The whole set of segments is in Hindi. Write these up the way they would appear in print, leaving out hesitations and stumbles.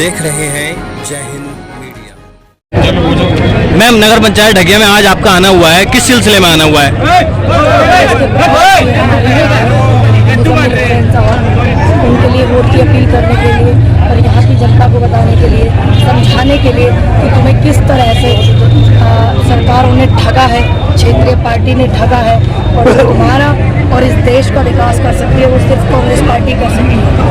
देख रहे हैं जय हिंद मीडिया। मैम, नगर पंचायत ढगिया में आज आपका आना हुआ है, किस सिलसिले में आना हुआ है? उनके लिए वोट की अपील करने के लिए और यहाँ की जनता को बताने के लिए, समझाने के लिए कि तुम्हें किस तरह से सरकारों ने ठगा है, क्षेत्रीय पार्टी ने ठगा है और तुम्हारा और इस देश का विकास कर सकती है वो सिर्फ कांग्रेस पार्टी कर सकती है।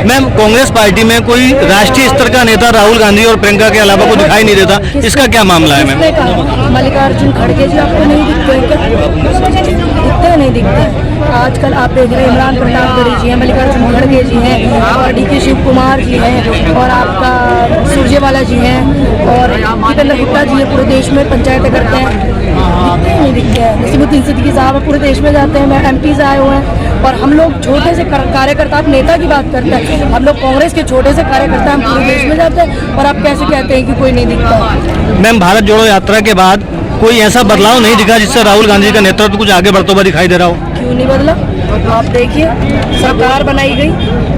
मैम, कांग्रेस पार्टी में कोई राष्ट्रीय स्तर का नेता राहुल गांधी और प्रियंका के अलावा को दिखाई नहीं देता, इसका क्या मामला है? मैम, मल्लिकार्जुन खड़गे जी आपको नहीं दिखते दिखते नहीं दिखते। आजकल आप देख रहे हैं इमरान प्रतापगढ़ी जी हैं, मल्लिकार्जुन खड़गे जी हैं और DK शिव कुमार जी हैं और आपका सुरजेवाला जी हैं और जितेंद्र गुप्ता जी हैं, पूरे देश में पंचायतें करते हैं, दिखते नहीं दिखते हैं। नसीमुद्दीन सिद्दीकी साहब पूरे देश में जाते हैं, मैं MP से आए हुए हैं और हम लोग छोटे से कार्यकर्ता, आप नेता की बात करते हैं, हम लोग कांग्रेस के छोटे से कार्यकर्ता हम पूरे देश में जाते हैं और आप कैसे कहते हैं कि कोई नहीं दिखता? मैम, भारत जोड़ो यात्रा के बाद कोई ऐसा बदलाव नहीं दिखा जिससे राहुल गांधी का नेतृत्व कुछ आगे बढ़ता हुआ दिखाई दे रहा हो? क्यों नहीं बदला? आप देखिए, सरकार बनाई गई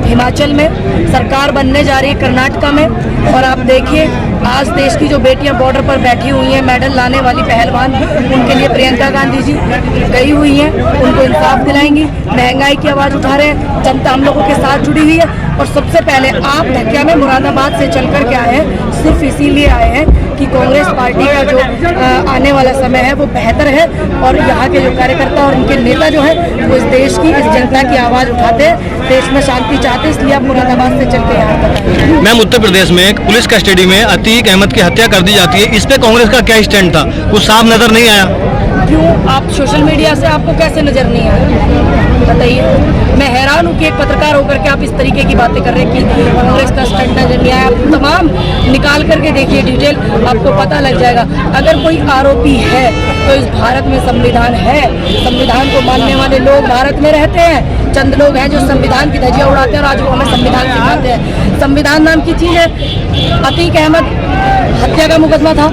हिमाचल में, सरकार बनने जा रही है कर्नाटका में और आप देखिए आज देश की जो बेटियां बॉर्डर पर बैठी हुई हैं, मेडल लाने वाली पहलवान, उनके लिए प्रियंका गांधी जी गई हुई हैं, उनको इंसाफ दिलाएंगी। महंगाई की आवाज़ उठा रहे हैं, जनता हम लोगों के साथ जुड़ी हुई है और सबसे पहले आप ढकिया में मुरादाबाद से चल कर के आए हैं, सिर्फ इसीलिए आए हैं कि कांग्रेस पार्टी का जो आने वाला समय है वो बेहतर है और यहाँ के जो कार्यकर्ता और उनके नेता जो है वो इस देश की, इस जनता की आवाज़ उठाते हैं, देश में शांति चाहते, इसलिए आप मुरादाबाद से चल के यहाँ पर। मैम, उत्तर प्रदेश में एक पुलिस कस्टडी में अतीक अहमद की हत्या कर दी जाती है, इस पे कांग्रेस का क्या स्टैंड था? कुछ साफ नजर नहीं आया? क्यों? आप सोशल मीडिया से आपको कैसे नजर नहीं आया बताइए? मैं हैरान हूँ कि एक पत्रकार होकर के आप इस तरीके की बातें कर रहे हैं कि कांग्रेस का स्टैंड नजर नहीं आया। आप तमाम निकाल करके देखिए डिटेल, आपको पता लग जाएगा। अगर कोई आरोपी है तो इस भारत में संविधान है, संविधान को मानने वाले लोग भारत में रहते हैं, चंद लोग हैं जो संविधान की धज्जियां उड़ाते हैं और आज वो हमें संविधान सिखाते हैं। संविधान नाम की चीज़ है। अतीक अहमद हत्या का मुकदमा था,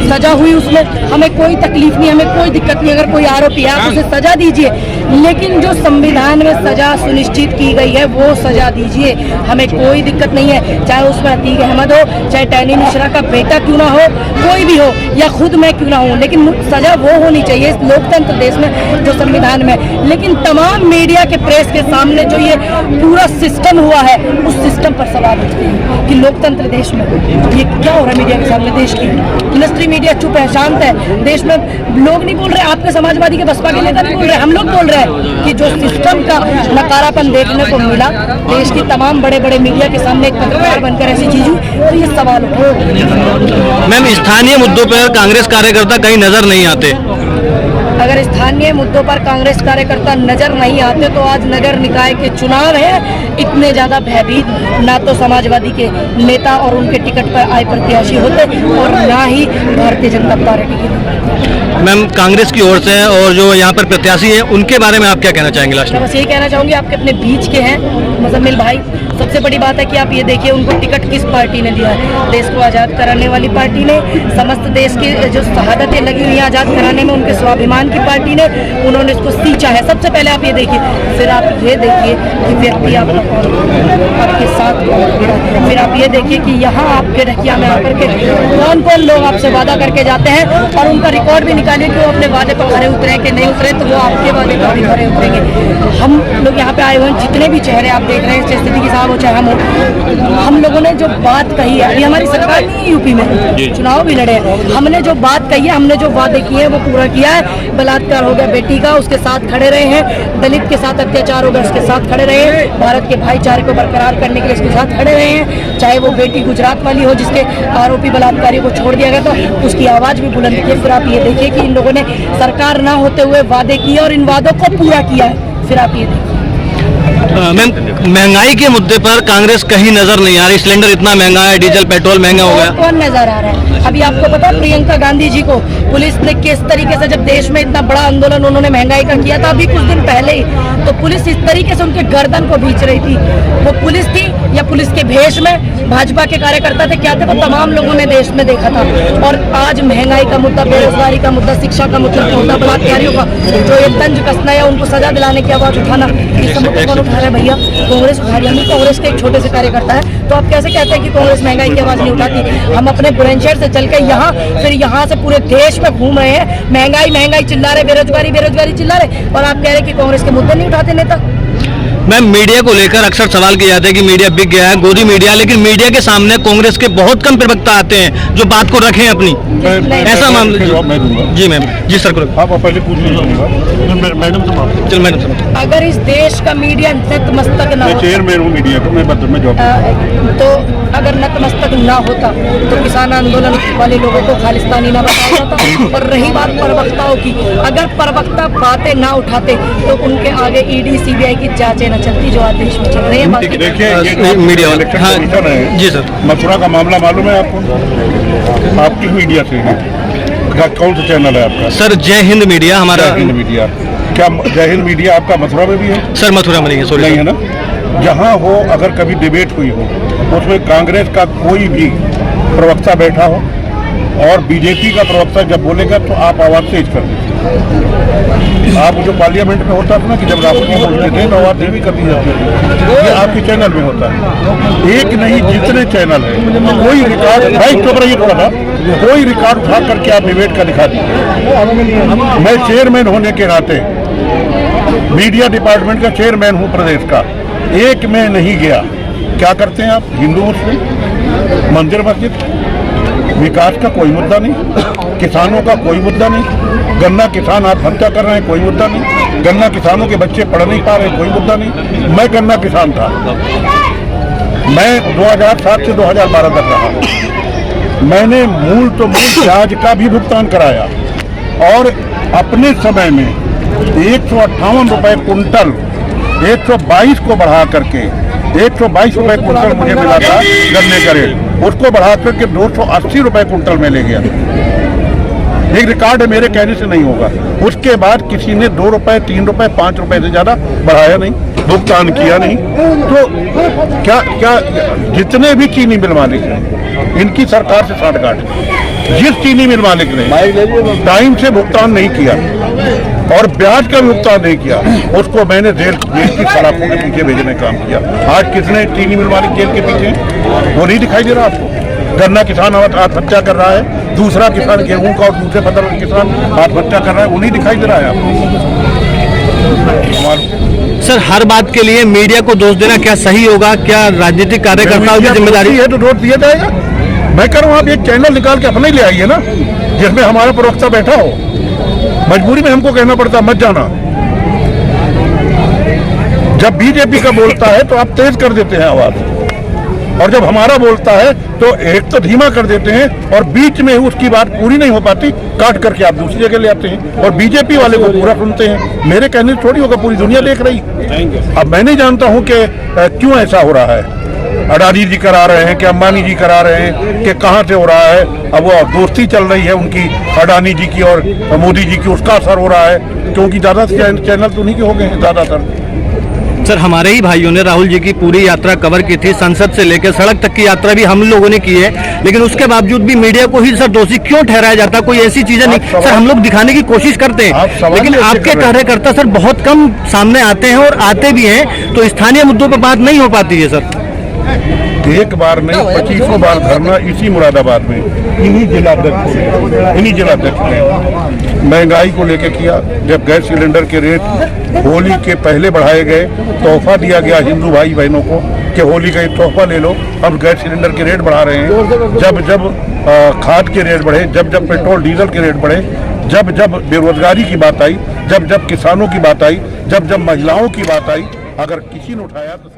सजा हुई, उसमें हमें कोई तकलीफ नहीं, हमें कोई दिक्कत नहीं। अगर कोई आरोपी है आप उसे सजा दीजिए, लेकिन जो संविधान में सजा सुनिश्चित की गई है वो सजा दीजिए, हमें कोई दिक्कत नहीं है। चाहे उसमें अतीक अहमद हो, चाहे टैनी मिश्रा का बेटा क्यों ना हो, कोई भी हो, या खुद मैं क्यों ना हूँ, लेकिन सजा वो होनी चाहिए इस लोकतंत्र देश में जो संविधान में। लेकिन तमाम मीडिया के प्रेस के सामने जो ये पूरा सिस्टम हुआ है उस सिस्टम पर सवाल उठते हैं कि लोकतंत्र देश में ये क्या हो रहा है। मीडिया के सामने देश की इंडस्ट्री मीडिया चुप है, शांत है, देश में लोग नहीं बोल रहे, आपके समाजवादी के बसपा के नेता नहीं बोल रहे, हम लोग बोल रहे हैं कि जो सिस्टम का नकारापन देखने को मिला देश की तमाम बड़े बड़े मीडिया के सामने एक पत्रकार बनकर ऐसी चीज हुई तो ये सवाल उठा। मैम, स्थानीय मुद्दों पर कांग्रेस कार्यकर्ता कहीं नजर नहीं आते? अगर स्थानीय मुद्दों पर कांग्रेस कार्यकर्ता नजर नहीं आते तो आज नगर निकाय के चुनाव है, इतने ज्यादा भयभीत ना तो समाजवादी के नेता और उनके टिकट पर आए प्रत्याशी होते और ना ही भारतीय जनता पार्टी के। मैम, कांग्रेस की ओर से और जो यहाँ पर प्रत्याशी है उनके बारे में आप क्या कहना चाहेंगे लास्ट में? बस यही कहना चाहूँगी, आपके अपने बीच के हैं मुजम्मिल भाई, सबसे बड़ी बात है कि आप ये देखिए उनको टिकट किस पार्टी ने दिया है। देश को आज़ाद कराने वाली पार्टी ने, समस्त देश की जो शहादतें लगी हुई हैं आज़ाद कराने में उनके स्वाभिमान की पार्टी ने, उन्होंने इसको सींचा है। सबसे पहले आप ये देखिए, फिर आप ये देखिए कि व्यक्ति आपके साथ, फिर आप ये देखिए कि यहाँ आपके ढकिया में आकर के कौन कौन लोग आपसे वादा करके जाते हैं और उनका रिकॉर्ड भी निकालिए कि वो अपने वादे पर खरे उतरे कि नहीं उतरे, तो वो आपके वादे पर भी खरे उतरेंगे। हम लोग यहाँ पे आए हुए हैं, जितने भी चेहरे आप देख रहे हैं, चाहे सिद्दीकी साहब हो चाहे हम लोगों ने जो बात कही है, अभी हमारी सरकार नहीं है यूपी में, चुनाव भी लड़े हैं, हमने जो बात कही है, हमने जो वादे किए हैं वो पूरा किया है। बलात्कार हो गया बेटी का, उसके साथ खड़े रहे हैं, दलित के साथ अत्याचार हो गया उसके साथ खड़े रहे हैं, भारत के भाईचारे को बरकरार करने के लिए उसके साथ खड़े रहे हैं। चाहे वो बेटी गुजरात वाली हो जिसके आरोपी बलात्कारी को छोड़ दिया गया था, उसकी आवाज़ भी बुलंद की है। फिर आप ये देखिए कि इन लोगों ने सरकार ना होते हुए वादे किए और इन वादों को पूरा किया है। फिर आप ये देखिए मैम, महंगाई के मुद्दे पर कांग्रेस कहीं नजर नहीं आ रही। सिलेंडर इतना महंगा है, डीजल पेट्रोल महंगा हो गया, कौन नजर आ रहा है? अभी आपको पता प्रियंका गांधी जी को पुलिस ने किस तरीके से, जब देश में इतना बड़ा आंदोलन उन्होंने महंगाई का किया था अभी कुछ दिन पहले ही, तो पुलिस इस तरीके से उनके गर्दन को खींच रही थी। वो पुलिस थी या पुलिस के भेष में भाजपा के कार्यकर्ता थे, क्या थे, वो तमाम लोगों ने देश में देखा था। और आज महंगाई का मुद्दा, बेरोजगारी का मुद्दा, शिक्षा का मुद्दा, बलात्कारियों का जो ये तंज कसना है उनको सजा दिलाने की आवाज उठाना, इस मुद्दे उठा रहा है भैया, कांग्रेस उठा रही है। हम कांग्रेस के एक छोटे से कार्यकर्ता है, तो आप कैसे कहते हैं कि कांग्रेस महंगाई की आवाज नहीं उठाती? हम अपने बुलंदशहर से चल के यहाँ, फिर यहाँ से पूरे देश में घूम रहे हैं, महंगाई महंगाई चिल्ला रहे, बेरोजगारी बेरोजगारी चिल्ला रहे, और आप कह रहे हैं कि कांग्रेस के मुद्दे नहीं उठाते नेता। मैम, मीडिया को लेकर अक्सर सवाल किए जाते हैं कि मीडिया बिक गया है, गोदी मीडिया, लेकिन मीडिया के सामने कांग्रेस के बहुत कम प्रवक्ता आते हैं जो बात को रखें अपनी, ऐसा मामला। मैं दूंगा जी मैम, जी सर, आप पहले पूछ लीजिए मैडम से। चल मैडम, अगर इस देश का मीडिया नतमस्तक ना मैं हो, चेयरमैन हूँ मीडिया का, मैं बदर में जॉब तो अगर नतमस्तक ना होता तो किसान आंदोलन वाले लोगों को खालिस्तानी ना बताया जाता। और रही बात प्रवक्ताओं की, अगर प्रवक्ता बातें ना उठाते तो उनके आगे ईडी सीबीआई की जांचें न चलती जो आज देश में चल रही है। बाकी देखिए ये मीडिया वाले, इलेक्शन हाँ, कमीशन है जी सर। मथुरा का मामला मालूम है आपको? आपकी मीडिया से है, कौन सा चैनल है आपका? सर जय हिंद मीडिया हमारा। जय हिंद मीडिया, क्या जय हिंद मीडिया आपका मथुरा में भी है? सर मथुरा में नहीं है, सॉरी नहीं है ना? जहाँ हो, अगर कभी डिबेट हुई हो उसमें कांग्रेस का कोई भी प्रवक्ता बैठा हो और बीजेपी का प्रवक्ता जब बोलेगा तो आप आवाज तेज कर दीजिए। आप जो पार्लियामेंट में होता था ना कि जब राष्ट्रपति बोलते थे तो आवाज धीमी कर दी जाती थी, ये आपके चैनल में होता है। एक नहीं, जितने चैनल है, कोई रिकॉर्ड, भाई चुप रहिए थोड़ा सा, कोई रिकॉर्ड उठा करके आप डिबेट का दिखा दीजिए। मैं चेयरमैन होने के नाते मीडिया डिपार्टमेंट का चेयरमैन हूँ प्रदेश का, एक में नहीं गया। क्या करते हैं आप? हिंदू मुस्लिम, मंदिर मस्जिद, विकास का कोई मुद्दा नहीं, किसानों का कोई मुद्दा नहीं, गन्ना किसान आत्महत्या कर रहे हैं, कोई मुद्दा नहीं, गन्ना किसानों के बच्चे पढ़ नहीं पा रहे, कोई मुद्दा नहीं। मैं गन्ना किसान था, मैं 2007 से 2012 तक रहा। मैंने मूल ब्याज का भी भुगतान कराया और अपने समय में 158 रुपए कुंटल 122 को बढ़ा करके 122 रुपए कुंटल मुझे मिला था गन्ने का रेट, उसको बढ़ा करके 280 रुपए कुंटल में ले गया। एक रिकॉर्ड है, मेरे कहने से नहीं होगा। उसके बाद किसी ने 2 रुपए 3 रुपए 5 रुपए से ज्यादा बढ़ाया नहीं, भुगतान किया नहीं। तो क्या क्या जितने भी चीनी मिल मालिक हैं, इनकी सरकार से साठगांठ, जिस चीनी मिल मालिक ने टाइम से भुगतान नहीं किया और ब्याज का भुगतान नहीं किया, उसको मैंने जेल की सलाखों के पीछे भेजने का काम किया। आज कितने चीनी मिल मालिक जेल के पीछे, वो नहीं दिखाई दे रहा आपको? गन्ना किसान आत्महत्या कर रहा है, दूसरा किसान गेहूं का और दूसरे फसल का किसान आत्महत्या कर रहा है, वो नहीं दिखाई दे रहा है आपको? सर हर बात के लिए मीडिया को दोष देना क्या सही होगा? क्या राजनीतिक कार्यकर्ताओं की जिम्मेदारी है तो दोष दिया जाएगा? मैं कह रहा हूँ आप एक चैनल निकाल के अपना ही ले आइए ना, जिसमें हमारा प्रवक्ता बैठा हो। मजबूरी में हमको कहना पड़ता मत जाना। जब बीजेपी का बोलता है तो आप तेज कर देते हैं आवाज, और जब हमारा बोलता है तो एक तो धीमा कर देते हैं और बीच में उसकी बात पूरी नहीं हो पाती, काट करके आप दूसरी जगह ले आते हैं और बीजेपी वाले को पूरा सुनते हैं। मेरे कहने से थोड़ी होगा, पूरी दुनिया देख रही। अब मैं नहीं जानता हूं कि क्यों ऐसा हो रहा है। अडानी जी करा रहे हैं कि अंबानी जी करा रहे हैं कि कहां से हो रहा है। अब वो दोस्ती चल रही है उनकी, अडानी जी की और मोदी जी की, उसका असर हो रहा है, क्योंकि ज्यादा चैनल तो उन्हीं के हो गए हैं ज्यादातर। सर हमारे ही भाइयों ने राहुल जी की पूरी यात्रा कवर की थी, संसद से लेकर सड़क तक की यात्रा भी हम लोगों ने की है, लेकिन उसके बावजूद भी मीडिया को ही सर दोषी क्यों ठहराया जाता है? कोई ऐसी चीजें नहीं सर, हम लोग दिखाने की कोशिश करते हैं, लेकिन आपके कार्यकर्ता सर बहुत कम सामने आते हैं और आते भी हैं, तो स्थानीय मुद्दों पर बात नहीं हो पाती है सर। एक बार नहीं 25 बार धरना इसी मुरादाबाद में इन्हीं जिलाध्यक्ष ने महंगाई को लेकर किया। जब गैस सिलेंडर के रेट होली के पहले बढ़ाए गए, तोहफा दिया गया हिंदू भाई बहनों को कि होली का एक तोहफा ले लो, अब गैस सिलेंडर के रेट बढ़ा रहे हैं। जब जब खाद के रेट बढ़े, जब जब पेट्रोल डीजल के रेट बढ़े, जब जब बेरोजगारी की बात आई, जब जब किसानों की बात आई, जब जब महिलाओं की बात आई, अगर किसी ने उठाया तो